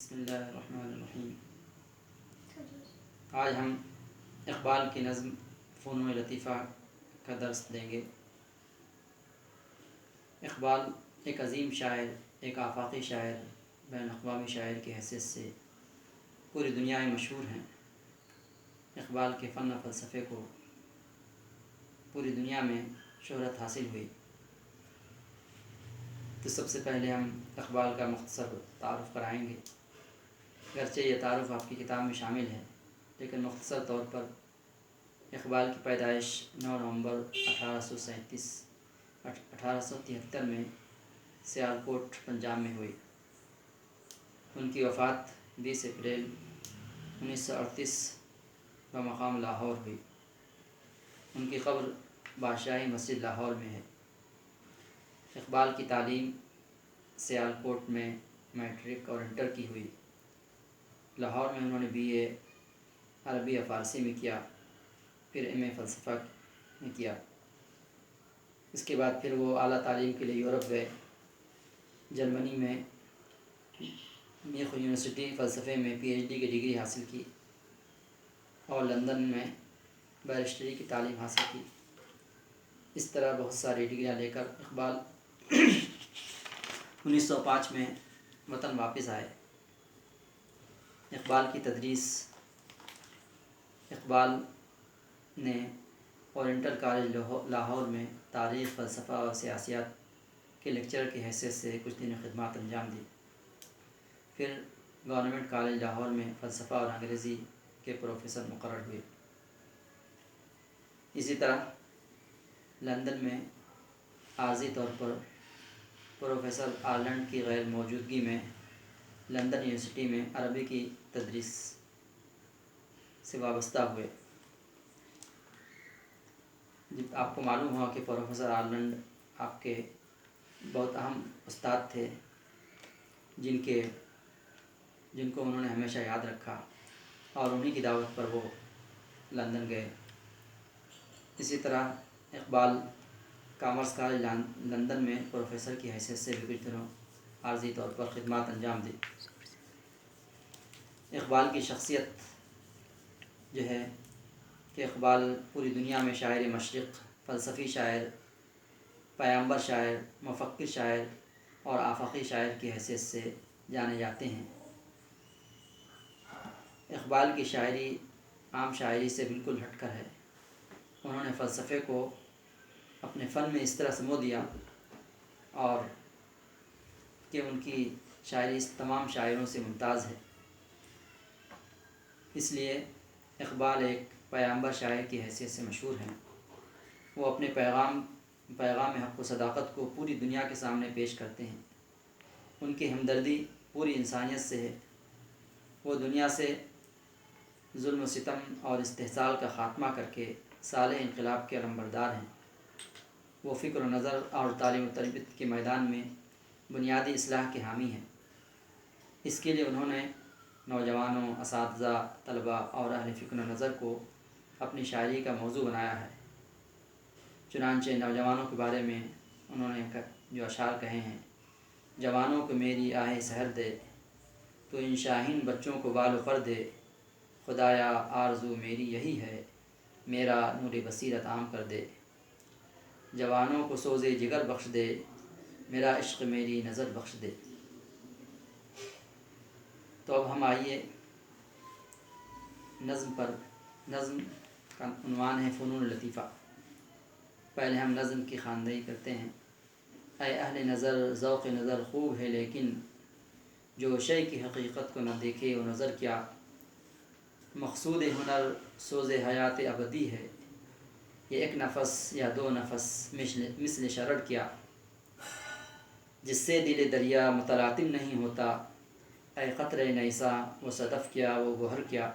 بسم اللہ الرحمن الرحیم۔ آج ہم اقبال کی نظم فنون لطیفہ کا درس دیں گے۔ اقبال ایک عظیم شاعر، ایک آفاقی شاعر، بین الاقوامی شاعر کی حیثیت سے پوری دنیا میں مشہور ہیں۔ اقبال کے فن و فلسفے کو پوری دنیا میں شہرت حاصل ہوئی۔ تو سب سے پہلے ہم اقبال کا مختصر تعارف کرائیں گے، گرچہ یہ تعارف آپ کی کتاب میں شامل ہے، لیکن مختصر طور پر اقبال کی پیدائش 9 نومبر 1873 میں سیالکوٹ پنجاب میں ہوئی۔ ان کی وفات 20 اپریل 1938 بمقام لاہور ہوئی۔ ان کی قبر بادشاہی مسجد لاہور میں ہے۔ اقبال کی تعلیم سیالکوٹ میں میٹرک اور انٹر کی ہوئی۔ لاہور میں انہوں نے BA عربی اور فارسی میں کیا، پھر MA فلسفہ میں کیا۔ اس کے بعد پھر وہ اعلیٰ تعلیم کے لیے یورپ گئے۔ جرمنی میں میونخ یونیورسٹی فلسفے میں PhD کی ڈگری حاصل کی اور لندن میں بیرسٹری کی تعلیم حاصل کی۔ اس طرح بہت ساری ڈگریاں لے کر اقبال 1905 میں وطن واپس آئے۔ اقبال کی تدریس اقبال نے اورینٹل کالج لاہور میں تاریخ، فلسفہ اور سیاسیات کے لیکچرر کی حیثیت سے کچھ دن خدمات انجام دی۔ پھر گورنمنٹ کالج لاہور میں فلسفہ اور انگریزی کے پروفیسر مقرر ہوئے۔ اسی طرح لندن میں عارضی طور پر پروفیسر آرلنڈ کی غیر موجودگی میں لندن یونیورسٹی میں عربی کی تدریس سے وابستہ ہوئے۔ جب آپ کو معلوم ہوا کہ پروفیسر آرلنڈ آپ کے بہت اہم استاد تھے، جن کو انہوں نے ہمیشہ یاد رکھا، اور انہی کی دعوت پر وہ لندن گئے۔ اسی طرح اقبال کامرس کالج لندن میں پروفیسر کی حیثیت سے بھی کچھ دنوں عارضی طور پر خدمات انجام دی۔ اقبال کی شخصیت جو ہے کہ اقبال پوری دنیا میں شاعر مشرق، فلسفی شاعر، پیامبر شاعر، مفکر شاعر اور آفاقی شاعر کی حیثیت سے جانے جاتے ہیں۔ اقبال کی شاعری عام شاعری سے بالکل ہٹ کر ہے۔ انہوں نے فلسفے کو اپنے فن میں اس طرح سمو دیا اور کہ ان کی شاعری تمام شاعروں سے ممتاز ہے۔ اس لیے اقبال ایک پیامبر شاعر کی حیثیت سے مشہور ہیں۔ وہ اپنے پیغام حق و صداقت کو پوری دنیا کے سامنے پیش کرتے ہیں۔ ان کی ہمدردی پوری انسانیت سے ہے۔ وہ دنیا سے ظلم و ستم اور استحصال کا خاتمہ کر کے صالح انقلاب کے علمبردار ہیں۔ وہ فکر و نظر اور تعلیم و تربیت کے میدان میں بنیادی اصلاح کے حامی ہیں۔ اس کے لیے انہوں نے نوجوانوں، اساتذہ، طلباء اور اہل فکر و نظر کو اپنی شاعری کا موضوع بنایا ہے۔ چنانچہ نوجوانوں کے بارے میں انہوں نے جو اشعار کہے ہیں: جوانوں کو میری آہ سحر دے، تو ان شاہین بچوں کو بال و پر دے، خدایا آرزو میری یہی ہے، میرا نور بصیرت عام کر دے، جوانوں کو سوز جگر بخش دے، میرا عشق میری نظر بخش دے۔ تو اب ہم آئیے نظم پر۔ نظم کا عنوان ہے فنون لطیفہ۔ پہلے ہم نظم کی خواندگی کرتے ہیں۔ اے اہل نظر ذوق نظر خوب ہے، لیکن جو شے کی حقیقت کو نہ دیکھے وہ نظر کیا، مقصود ہنر سوز حیات ابدی ہے، یہ ایک نفس یا دو نفس مثل شرر کیا، جس سے دل دریا متلاطم نہیں ہوتا، اے قطرہ نیسا وہ صدف کیا وہ گوہر کیا،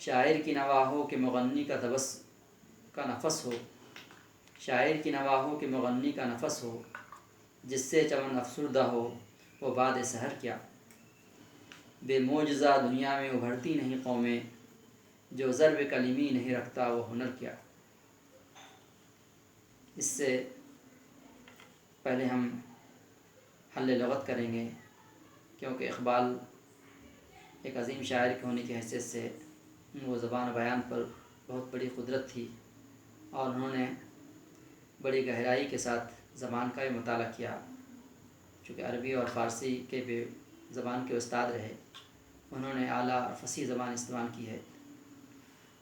شاعر کی نوا ہو کہ مغنی کا نفس ہو، شاعر کی نوا ہو کہ مغنی کا نفس ہو، جس سے چمن افسردہ ہو وہ باد سحر کیا، بے معجزہ دنیا میں ابھرتی نہیں قومیں، جو ضرب کلمی نہیں رکھتا وہ ہنر کیا۔ اس سے پہلے ہم حل لغت کریں گے کیونکہ اقبال ایک عظیم شاعر کے ہونے کی حیثیت سے وہ زبان و بیان پر بہت بڑی قدرت تھی، اور انہوں نے بڑی گہرائی کے ساتھ زبان کا بھی مطالعہ کیا، چونکہ عربی اور فارسی کے بھی زبان کے استاد رہے، انہوں نے اعلیٰ اور فصیح زبان استعمال کی ہے۔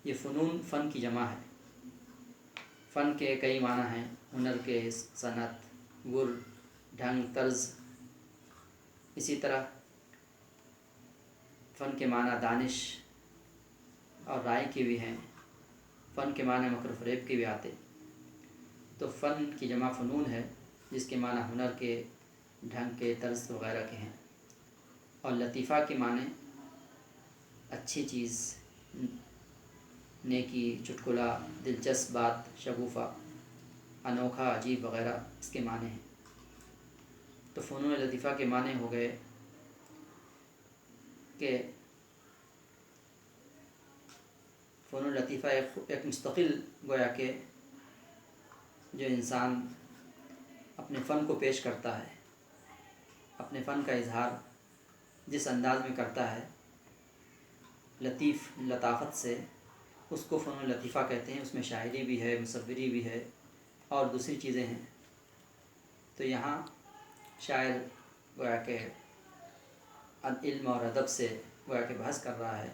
یہ فنون فن کی جمع ہے۔ فن کے کئی معنی ہیں، ہنر کے، صنعت، گر، ڈھنگ، طرز۔ اسی طرح فن کے معنی دانش اور رائے کے بھی ہیں، فن کے معنی مکر و فریب کے بھی آتے۔ تو فن کی جمع فنون ہے، جس کے معنی ہنر کے، ڈھنگ کے، طرز وغیرہ کے ہیں۔ اور لطیفہ کے معنی اچھی چیز، نیکی، چٹکلا، دلچسپ بات، شگوفہ، انوکھا، عجیب وغیرہ اس کے معنی ہیں۔ تو فنون لطیفہ کے معنی ہو گئے کہ فنون لطیفہ ایک مستقل گویا کہ جو انسان اپنے فن کو پیش کرتا ہے، اپنے فن کا اظہار جس انداز میں کرتا ہے، لطیف لطافت سے، اس کو فنون لطیفہ کہتے ہیں۔ اس میں شاعری بھی ہے، مصوری بھی ہے، اور دوسری چیزیں ہیں۔ تو یہاں شاعر گویا کہ علم اور ادب سے گویا کہ بحث کر رہا ہے،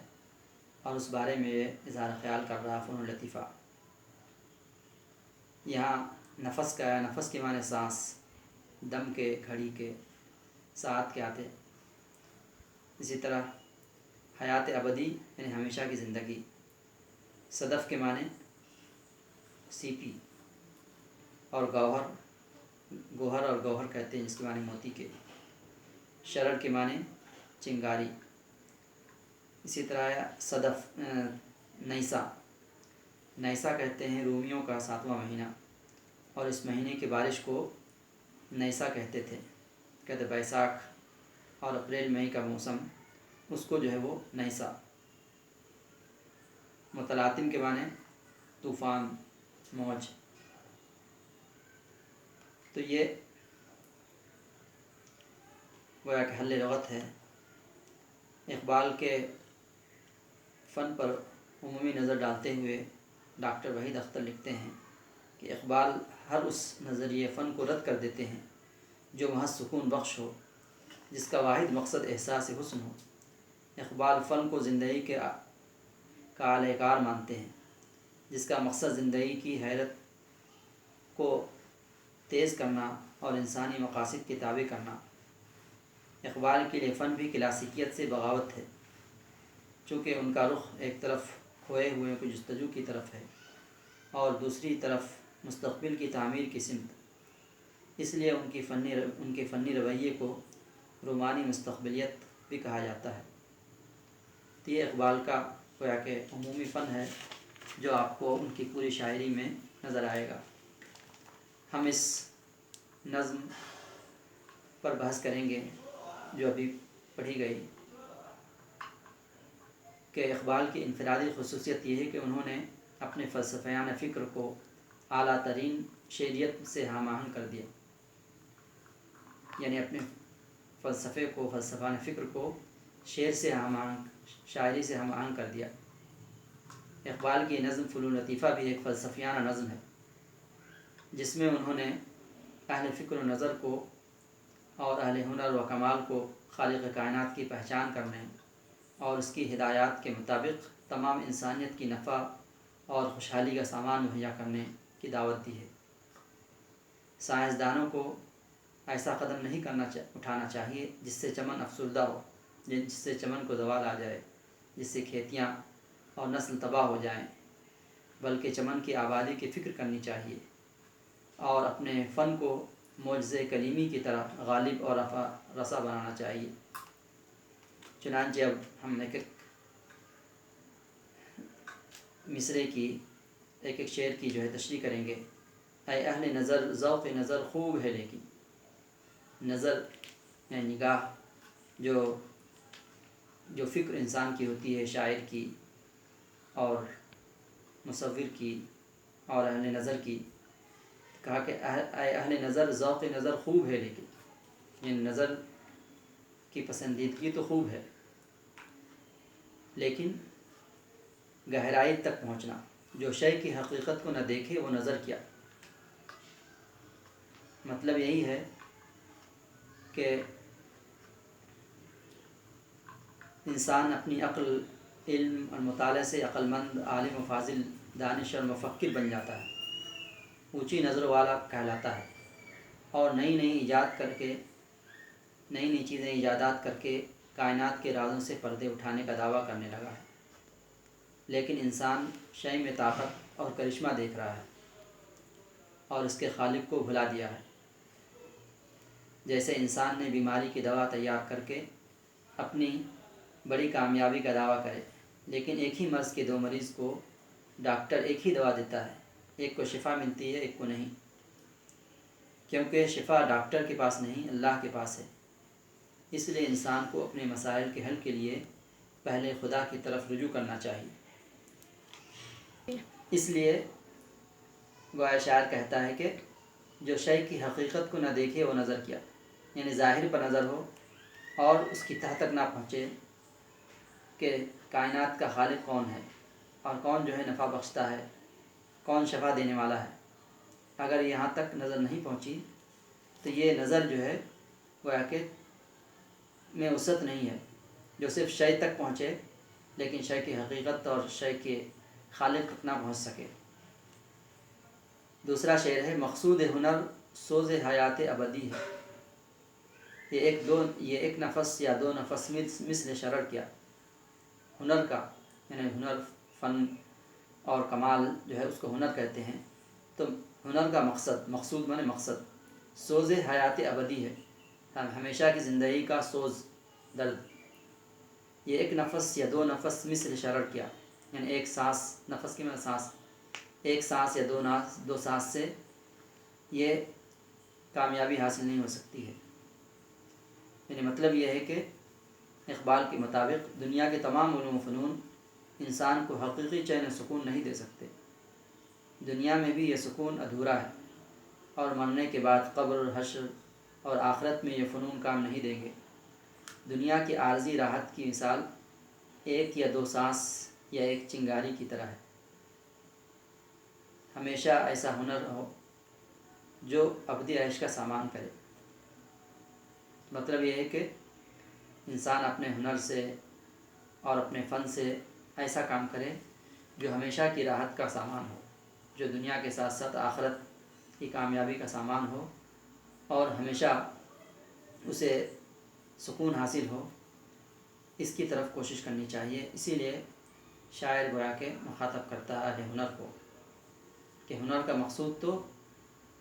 اور اس بارے میں اظہار خیال کر رہا ہے، فنون لطیفہ۔ یہاں نفس کا ہے، نفس کے معنی سانس، دم کے، گھڑی کے، ساعت کے آتے۔ اسی طرح حیات ابدی یعنی ہمیشہ کی زندگی۔ صدف کے معنی سیپی، اور گوہر، گوہر اور گوہر کہتے ہیں جس کے معنی موتی کے۔ شرر کے معنی چنگاری۔ اسی طرح صدف، نیسا، نیسا کہتے ہیں رومیوں کا 7واں مہینہ، اور اس مہینے کی بارش کو نیسا کہتے تھے۔ کہتے بیساکھ اور اپریل مئی کا موسم، اس کو جو ہے وہ نیسا۔ متلاطم کے معنی طوفان، موج۔ تو یہ گویا کہ حل لغت ہے۔ اقبال کے فن پر عمومی نظر ڈالتے ہوئے ڈاکٹر وحید اختر لکھتے ہیں کہ اقبال ہر اس نظریے فن کو رد کر دیتے ہیں جو محض سکون بخش ہو، جس کا واحد مقصد احساس حسن ہو۔ اقبال فن کو زندگی کے کا اعلی کار مانتے ہیں، جس کا مقصد زندگی کی حیرت کو تیز کرنا اور انسانی مقاصد کے تابع کرنا۔ اقبال کے لیے فن بھی کلاسیکیت سے بغاوت ہے، چونکہ ان کا رخ ایک طرف کھوئے ہوئے کو جستجو کی طرف ہے، اور دوسری طرف مستقبل کی تعمیر کی سمت۔ اس لیے ان کے فنی رویے کو رومانی مستقبلیت بھی کہا جاتا ہے۔ تو یہ اقبال کا گویا کہ عمومی فن ہے، جو آپ کو ان کی پوری شاعری میں نظر آئے گا۔ ہم اس نظم پر بحث کریں گے جو ابھی پڑھی گئی، کہ اقبال کی انفرادی خصوصیت یہ ہے کہ انہوں نے اپنے فلسفیانہ فکر کو اعلیٰ ترین شعریت سے ہم آہنگ کر دیا، یعنی اپنے فلسفے کو، فلسفانہ فکر کو شعر سے ہم آہنگ، شاعری سے ہم آہنگ کر دیا۔ اقبال کی نظم فنون لطیفہ بھی ایک فلسفیانہ نظم ہے، جس میں انہوں نے اہل فکر و نظر کو اور اہل ہنر و کمال کو خالق کائنات کی پہچان کرنے اور اس کی ہدایات کے مطابق تمام انسانیت کی نفع اور خوشحالی کا سامان مہیا کرنے کی دعوت دی ہے۔ سائنسدانوں کو ایسا قدم نہیں اٹھانا چاہیے جس سے چمن افسردہ ہو، جس سے چمن کو زوال آ جائے، جس سے کھیتیاں اور نسل تباہ ہو جائیں، بلکہ چمن کی آبادی کی فکر کرنی چاہیے، اور اپنے فن کو معجزہ کلیمی کی طرح غالب اور رسا بنانا چاہیے۔ چنانچہ اب ہم ایک مصرے کی، ایک شعر کی جو ہے تشریح کریں گے۔ اے اہل نظر ذوق نظر خوب ہے لیکن، نظر یعنی نگاہ، جو فکر انسان کی ہوتی ہے، شاعر کی اور مصور کی اور اہل نظر کی، کہا کہ اے اہل نظر ذوق نظر خوب ہے لیکن، یعنی نظر کی پسندیدگی تو خوب ہے، لیکن گہرائی تک پہنچنا، جو شے کی حقیقت کو نہ دیکھے وہ نظر کیا۔ مطلب یہی ہے کہ انسان اپنی عقل، علم اور مطالعے سے عقل مند، عالم و فاضل، دانش اور مفکر بن جاتا ہے، اونچی نظر والا کہلاتا ہے، اور نئی نئی چیزیں ایجادات کر کے کائنات کے رازوں سے پردے اٹھانے کا دعویٰ کرنے لگا ہے۔ لیکن انسان شے میں طاقت اور کرشمہ دیکھ رہا ہے اور اس کے خالق کو بھلا دیا ہے۔ جیسے انسان نے بیماری کی دوا تیار کر کے اپنی بڑی کامیابی کا دعویٰ کرے، لیکن ایک ہی مرض کے دو مریض کو ڈاکٹر ایک ہی دوا دیتا ہے، ایک کو شفا ملتی ہے، ایک کو نہیں، کیونکہ شفا ڈاکٹر کے پاس نہیں، اللہ کے پاس ہے۔ اس لیے انسان کو اپنے مسائل کے حل کے لیے پہلے خدا کی طرف رجوع کرنا چاہیے۔ اس لیے گویا شاعر کہتا ہے کہ جو شے کی حقیقت کو نہ دیکھے وہ نظر کیا، یعنی ظاہر پر نظر ہو اور اس کی تہ تک نہ پہنچے کہ کائنات کا خالق کون ہے اور کون جو ہے نفع بخشتا ہے، کون شفا دینے والا ہے۔ اگر یہاں تک نظر نہیں پہنچی تو یہ نظر جو ہے گویا کہ میں وسعت نہیں ہے، جو صرف شے تک پہنچے لیکن شے کی حقیقت اور شے کے خالق تک نہ پہنچ سکے۔ دوسرا شعر ہے، مقصود ہنر سوز حیات ابدی ہے، یہ ایک نفس یا دو نفس مثل شرر کیا۔ ہنر کا یعنی ہنر، فن اور کمال جو ہے اس کو ہنر کہتے ہیں، تو ہنر کا مقصود مانے مقصد، سوز حیات ابدی ہے، ہمیشہ کی زندگی کا سوز، درد۔ یہ ایک نفس یا دو نفس مثل شرر کیا، یعنی ایک سانس، نفس کی میں سانس، ایک سانس یا دو سانس سے یہ کامیابی حاصل نہیں ہو سکتی ہے۔ یعنی مطلب یہ ہے کہ اقبال کے مطابق دنیا کے تمام علوم و فنون انسان کو حقیقی چین و سکون نہیں دے سکتے۔ دنیا میں بھی یہ سکون ادھورا ہے، اور مرنے کے بعد قبر، حشر اور آخرت میں یہ فنون کام نہیں دیں گے۔ دنیا کی عارضی راحت کی مثال ایک یا دو سانس یا ایک چنگاری کی طرح ہے۔ ہمیشہ ایسا ہنر ہو جو ابدی عیش کا سامان کرے۔ مطلب یہ ہے کہ انسان اپنے ہنر سے اور اپنے فن سے ایسا کام کرے جو ہمیشہ کی راحت کا سامان ہو، جو دنیا کے ساتھ ساتھ آخرت کی کامیابی کا سامان ہو اور ہمیشہ اسے سکون حاصل ہو، اس کی طرف کوشش کرنی چاہیے۔ اسی لیے شاعر گویا کہ مخاطب کرتا ہے اہل ہنر کو کہ ہنر کا مقصود تو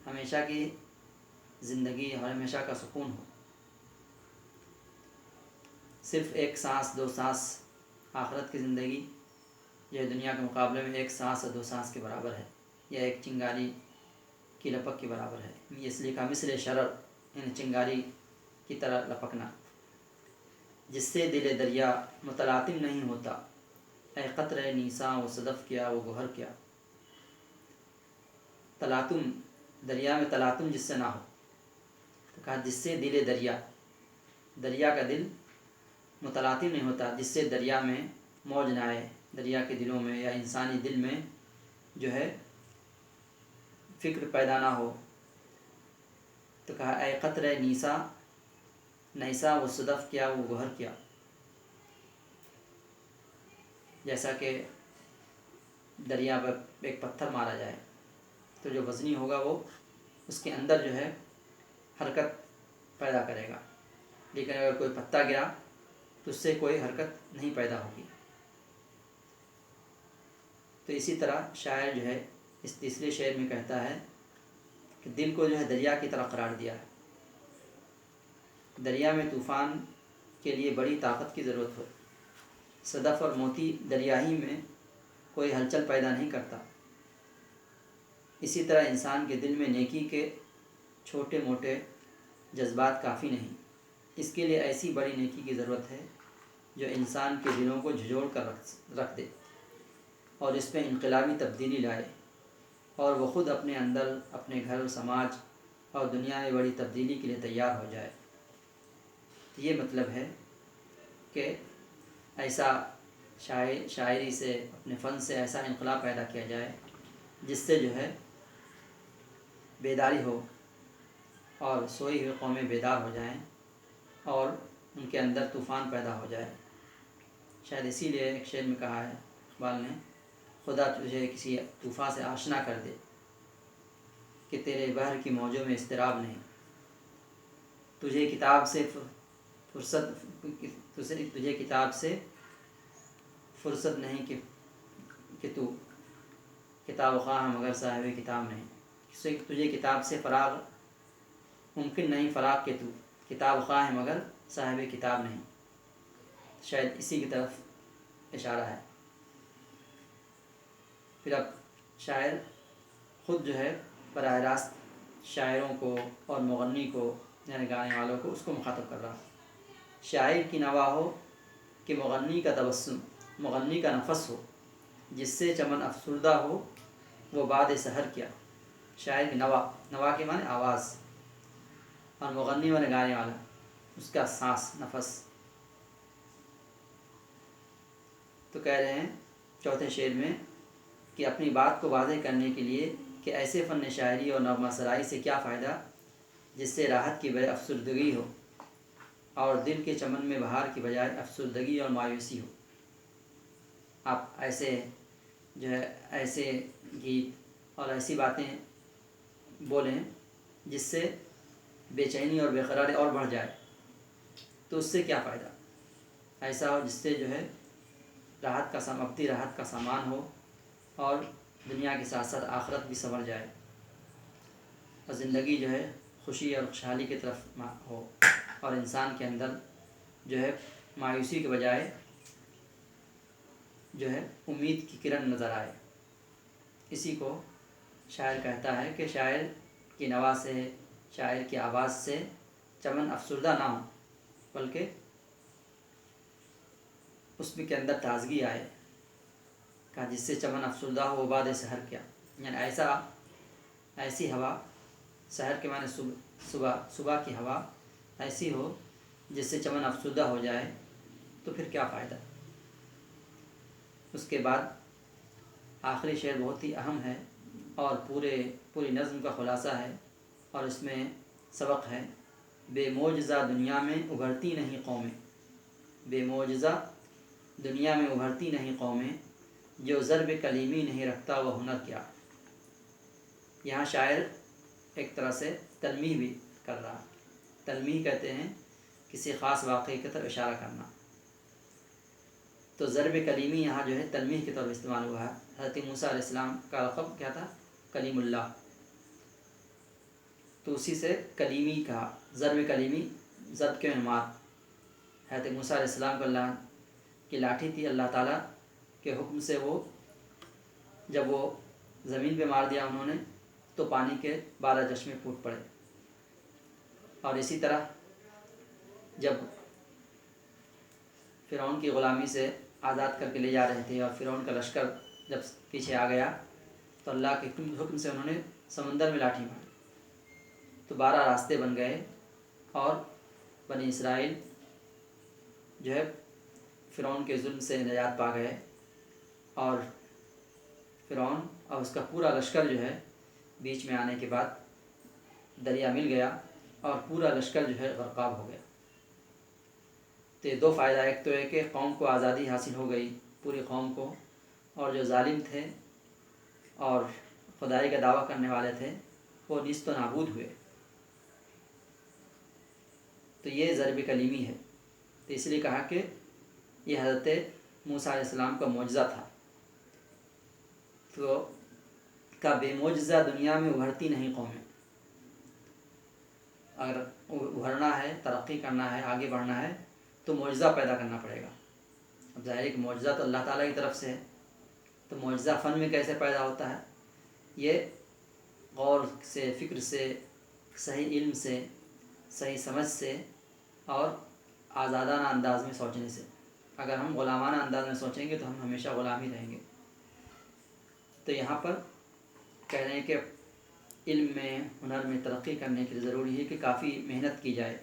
ہمیشہ کی زندگی اور ہمیشہ کا سکون ہو۔ صرف ایک سانس، دو سانس، آخرت کی زندگی یہ دنیا کے مقابلے میں ایک سانس اور دو سانس کے برابر ہے، یا ایک چنگاری کی لپک کے برابر ہے۔ اس لیے کہا مثل شرر، یعنی چنگاری کی طرح لپکنا، جس سے دل دریا متلاطم نہیں ہوتا، اے قطرہ نیساں وہ صدف کیا وہ گوہر کیا۔ تلاطم، دریا میں تلاطم جس سے نہ ہو، تو کہا جس سے دل دریا کا دل متلاطم نہیں ہوتا، جس سے دریا میں موج نہ آئے، دریا کے دلوں میں یا انسانی دل میں جو ہے فکر پیدا نہ ہو، تو کہا اے قطرہ نیسا وہ صدف کیا وہ گوہر کیا۔ جیسا کہ دریا پر ایک پتھر مارا جائے تو جو وزنی ہوگا وہ اس کے اندر جو ہے حرکت پیدا کرے گا، لیکن اگر کوئی پتہ گرا تو اس سے کوئی حرکت نہیں پیدا ہوگی۔ تو اسی طرح شاعر جو ہے اس تیسرے شعر میں کہتا ہے کہ دل کو جو ہے دریا کی طرح قرار دیا ہے۔ دریا میں طوفان کے لیے بڑی طاقت کی ضرورت ہو، صدف اور موتی دریا ہی میں کوئی ہلچل پیدا نہیں کرتا۔ اسی طرح انسان کے دل میں نیکی کے چھوٹے موٹے جذبات کافی نہیں، اس کے لیے ایسی بڑی نیکی کی ضرورت ہے جو انسان کے دلوں کو جھنجھوڑ کر رکھ دے اور اس میں انقلابی تبدیلی لائے، اور وہ خود اپنے اندر، اپنے گھر، سماج اور دنیا میں بڑی تبدیلی کے لیے تیار ہو جائے۔ تو یہ مطلب ہے کہ ایسا شاعری سے، اپنے فن سے ایسا انقلاب پیدا کیا جائے جس سے جو ہے بیداری ہو اور سوئی ہوئی قومیں بیدار ہو جائیں اور ان کے اندر طوفان پیدا ہو جائے۔ شاید اسی لیے ایک شعر میں کہا ہے اقبال نے، خدا تجھے کسی طوفان سے آشنا کر دے کہ تیرے بحر کی موجوں میں اضطراب نہیں، تجھے کتاب سے فرصت نہیں کہ تو کتاب خواہ ہے مگر صاحب کتاب نہیں، تجھے کتاب سے فراغ ممکن نہیں، فراغ کہ تو کتاب خواہ ہے مگر صاحب کتاب نہیں۔ شاید اسی کی طرف اشارہ ہے۔ پھر اب شاعر خود جو ہے براہ راست شاعروں کو اور مغنی کو، یعنی گانے والوں کو، اس کو مخاطب کر رہا۔ شاعر کی نوا ہو کہ مغنی کا تبسم، مغنی کا نفس ہو جس سے چمن افسردہ ہو وہ باد سحر کیا۔ شاعر کی نوا کے معنی آواز، اور مغنی معنی گانے والا، اس کا سانس، نفس۔ تو کہہ رہے ہیں چوتھے شعر میں کہ اپنی بات کو واضح کرنے کے لیے کہ ایسے فن شاعری اور نغمہ سرائی سے کیا فائدہ جس سے راحت کی بجائے افسردگی ہو اور دل کے چمن میں بہار کی بجائے افسردگی اور مایوسی ہو۔ آپ ایسے جو ہے ایسے گیت اور ایسی باتیں بولیں جس سے بے چینی اور بے قراری اور بڑھ جائے، تو اس سے کیا فائدہ؟ ایسا ہو جس سے جو ہے ابدی راحت کا سامان ہو اور دنیا کے ساتھ ساتھ آخرت بھی سنور جائے اور زندگی جو ہے خوشی اور خوشحالی کی طرف ہو، اور انسان کے اندر جو ہے مایوسی کے بجائے جو ہے امید کی کرن نظر آئے۔ اسی کو شاعر کہتا ہے کہ شاعر کی نوا سے، شاعر کی آواز سے چمن افسردہ نہ ہو بلکہ اس میں کے اندر تازگی آئے، کہا جس سے چمن افسردہ ہو وہ باد سحر کیا، یعنی ایسی ہوا، سحر کے معنی صبح کی ہوا ایسی ہو جس سے چمن افسردہ ہو جائے، تو پھر کیا فائدہ۔ اس کے بعد آخری شعر بہت ہی اہم ہے اور پوری نظم کا خلاصہ ہے، اور اس میں سبق ہے: بے معجزہ دنیا میں ابھرتی نہیں قومیں، بے معجزہ دنیا میں ابھرتی نہیں قومیں، جو ضرب کلیمی نہیں رکھتا وہ ہنر کیا۔ یہاں شاعر ایک طرح سے تلمیح بھی کر رہا۔ تلمیح کہتے ہیں کسی خاص واقعے کی طرف اشارہ کرنا، تو ضرب کلیمی یہاں جو ہے تلمیح کے طور پر استعمال ہوا ہے۔ حضرت موسیٰ علیہ السلام کا لقب کیا تھا؟ کلیم اللہ، تو اسی سے کلیمی کہا۔ ضرب کلیمی، ضرب کے مار۔ حضرت موسیٰ علیہ السلام کو اللہ کی لاٹھی تھی، اللہ تعالیٰ کے حکم سے جب وہ زمین پہ مار دیا انہوں نے، تو پانی کے 12 چشمے پھوٹ پڑے۔ اور اسی طرح جب فرعون کی غلامی سے آزاد کر کے لے جا رہے تھے اور فرعون کا لشکر جب پیچھے آ گیا، تو اللہ کے حکم سے انہوں نے سمندر میں لاٹھی ماری، تو 12 راستے بن گئے اور بنی اسرائیل جو ہے فرعون کے ظلم سے نجات پا گئے، اور فرعون اور اس کا پورا لشکر جو ہے بیچ میں آنے کے بعد دریا مل گیا اور پورا لشکر جو ہے غرقاب ہو گیا۔ تو یہ 2 فائدہ، ایک تو ہے کہ قوم کو آزادی حاصل ہو گئی، پوری قوم کو، اور جو ظالم تھے اور خدائی کا دعویٰ کرنے والے تھے وہ نیست و نابود ہوئے۔ تو یہ ضرب کلیمی ہے۔ تو اس لیے کہا کہ یہ حضرت موسیٰ علیہ السلام کا معجزہ تھا۔ تو کا بے معجزہ دنیا میں ابھرتی نہیں قومیں۔ اگر ابھرنا ہے، ترقی کرنا ہے، آگے بڑھنا ہے، تو معجزہ پیدا کرنا پڑے گا۔ اب ظاہر ہے کہ معجزہ تو اللہ تعالیٰ کی طرف سے ہے، تو معجزہ فن میں کیسے پیدا ہوتا ہے؟ یہ غور سے، فکر سے، صحیح علم سے، صحیح سمجھ سے اور آزادانہ انداز میں سوچنے سے۔ اگر ہم غلامانہ انداز میں سوچیں گے تو ہم ہمیشہ غلام ہی رہیں گے۔ تو یہاں پر کہہ رہے ہیں کہ علم میں، ہنر میں ترقی کرنے کے لیے ضروری ہے کہ کافی محنت کی جائے۔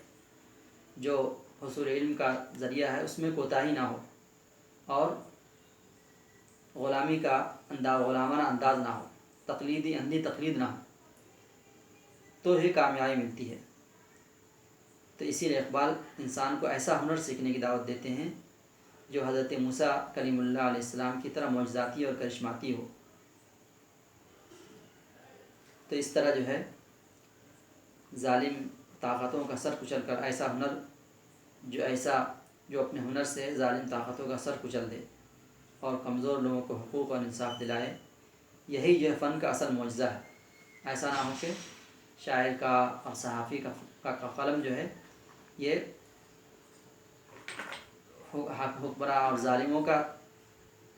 جو حصول علم کا ذریعہ ہے اس میں کوتاہی نہ ہو اور غلامی کا غلامانہ انداز نہ ہو، تقلیدی اندھی تقلید نہ ہو، تو ہی کامیابی ملتی ہے۔ تو اسی لیے اقبال انسان کو ایسا ہنر سیکھنے کی دعوت دیتے ہیں جو حضرت موسیٰ کلیم اللہ علیہ السلام کی طرح معجزاتی اور کرشماتی ہو۔ تو اس طرح جو ہے ظالم طاقتوں کا سر کچل کر ایسا ہنر جو اپنے ہنر سے ظالم طاقتوں کا سر کچل دے اور کمزور لوگوں کو حقوق اور انصاف دلائے، یہی جو فن کا اصل معجزہ ہے۔ ایسا نہ ہو کہ شاعر کا اور صحافی کا قلم جو ہے یہ حکمراں اور ظالموں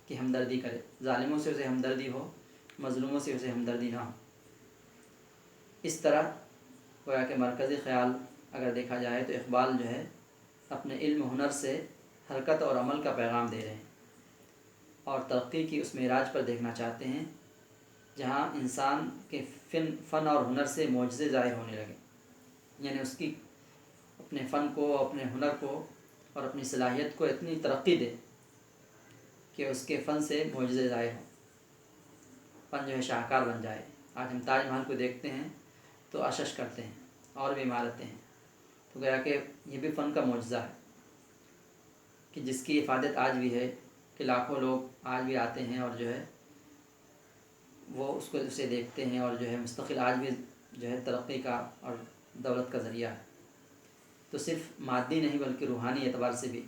کی ہمدردی کرے، ظالموں سے اسے ہمدردی ہو، مظلوموں سے اسے ہمدردی نہ ہو۔ اس طرح گویا کہ مرکزی خیال اگر دیکھا جائے تو اقبال جو ہے اپنے علم و ہنر سے حرکت اور عمل کا پیغام دے رہے ہیں اور ترقی کی اس معراج پر دیکھنا چاہتے ہیں جہاں انسان کے فن اور ہنر سے معجزے ظاہر ہونے لگے، یعنی اس کی اپنے فن کو، اپنے ہنر کو اور اپنی صلاحیت کو اتنی ترقی دے کہ اس کے فن سے معجزے ظاہر ہوں، فن جو ہے شاہکار بن جائے۔ آج ہم تاج محل کو دیکھتے ہیں تو اشش کرتے ہیں اور بھی عمارتیں ہیں، تو گویا کہ یہ بھی فن کا معجزہ ہے کہ جس کی افادت آج بھی ہے کہ لاکھوں لوگ آج بھی آتے ہیں اور جو ہے وہ اسے دیکھتے ہیں اور جو ہے مستقل آج بھی جو ہے ترقی کا اور دولت کا ذریعہ ہے، تو صرف مادی نہیں بلکہ روحانی اعتبار سے بھی۔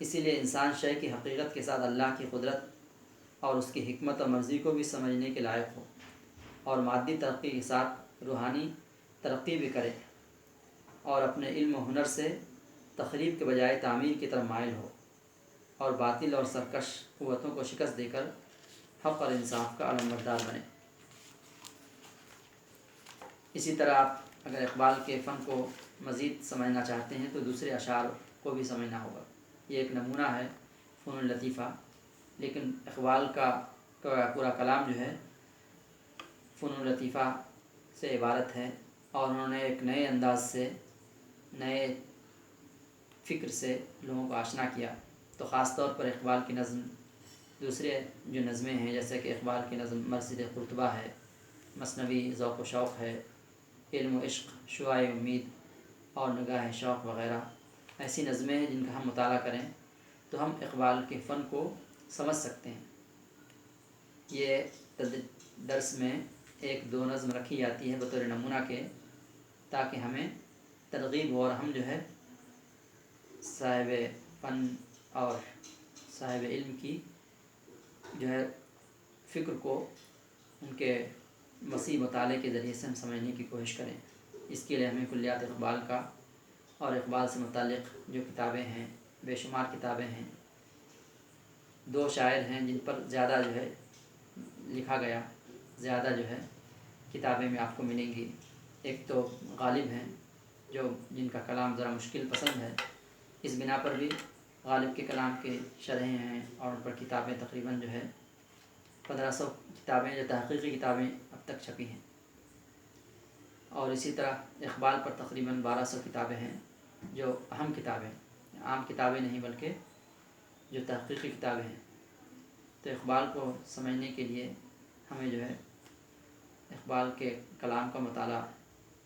اسی لیے انسان شے کی حقیقت کے ساتھ اللہ کی قدرت اور اس کی حکمت اور مرضی کو بھی سمجھنے کے لائق ہو اور مادی ترقی کے ساتھ روحانی ترقی بھی کرے اور اپنے علم و ہنر سے تخریب کے بجائے تعمیر کی طرف مائل ہو اور باطل اور سرکش قوتوں کو شکست دے کر حق اور انصاف کا علمبردار بنے۔ اسی طرح آپ اگر اقبال کے فن کو مزید سمجھنا چاہتے ہیں تو دوسرے اشعار کو بھی سمجھنا ہوگا۔ یہ ایک نمونہ ہے فنون اللطیفہ، لیکن اقبال کا پورا کلام جو ہے فنون لطیفہ سے عبارت ہے اور انہوں نے ایک نئے انداز سے، نئے فکر سے لوگوں کو آشنا کیا۔ تو خاص طور پر اقبال کی نظم، دوسرے جو نظمیں ہیں جیسے کہ اقبال کی نظم مرصد قرطبہ ہے، مثنوی ذوق و شوق ہے، علم و عشق، شعاع امید اور نگاہ شوق وغیرہ ایسی نظمیں ہیں جن کا ہم مطالعہ کریں تو ہم اقبال کے فن کو سمجھ سکتے ہیں۔ یہ درس میں ایک دو نظم رکھی جاتی ہے بطور نمونہ کے تاکہ ہمیں ترغیب ہو اور ہم جو ہے صاحب فن اور صاحب علم کی جو ہے فکر کو ان کے وسیع مطالعے کے ذریعے سے ہم سمجھنے کی کوشش کریں۔ اس کے لیے ہمیں کلیات اقبال کا اور اقبال سے متعلق جو کتابیں ہیں، بے شمار کتابیں ہیں، دو شاعر ہیں جن پر زیادہ جو ہے لکھا گیا، زیادہ جو ہے کتابیں میں آپ کو ملیں گی۔ ایک تو غالب ہیں جن کا کلام ذرا مشکل پسند ہے، اس بنا پر بھی غالب کے کلام کے شرحیں ہیں اور ان پر کتابیں تقریباً جو ہے 1500 کتابیں جو تحقیقی کتابیں اب تک چھپی ہیں، اور اسی طرح اقبال پر تقریباً 1200 کتابیں ہیں جو اہم کتابیں، عام کتابیں نہیں بلکہ جو تحقیقی کتابیں ہیں۔ تو اقبال کو سمجھنے کے لیے ہمیں جو ہے اقبال کے کلام کا مطالعہ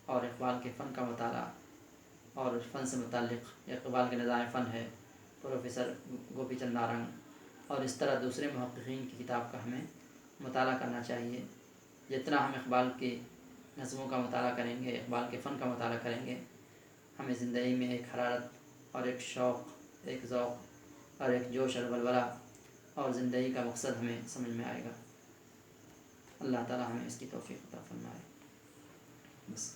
اور اقبال کے فن کا مطالعہ اور فن سے متعلق اقبال کے نظام فن ہے پروفیسر گوپی چند نارنگ اور اس طرح دوسرے محققین کی کتاب کا ہمیں مطالعہ کرنا چاہیے۔ جتنا ہم اقبال کی نظموں کا مطالعہ کریں گے، اقبال کے فن کا مطالعہ کریں گے، ہمیں زندگی میں ایک حرارت اور ایک شوق، ایک ذوق اور ایک جوش اور ولولہ اور زندگی کا مقصد ہمیں سمجھ میں آئے گا۔ اللہ تعالی ہمیں اس کی توفیق عطا فرمائے۔ بس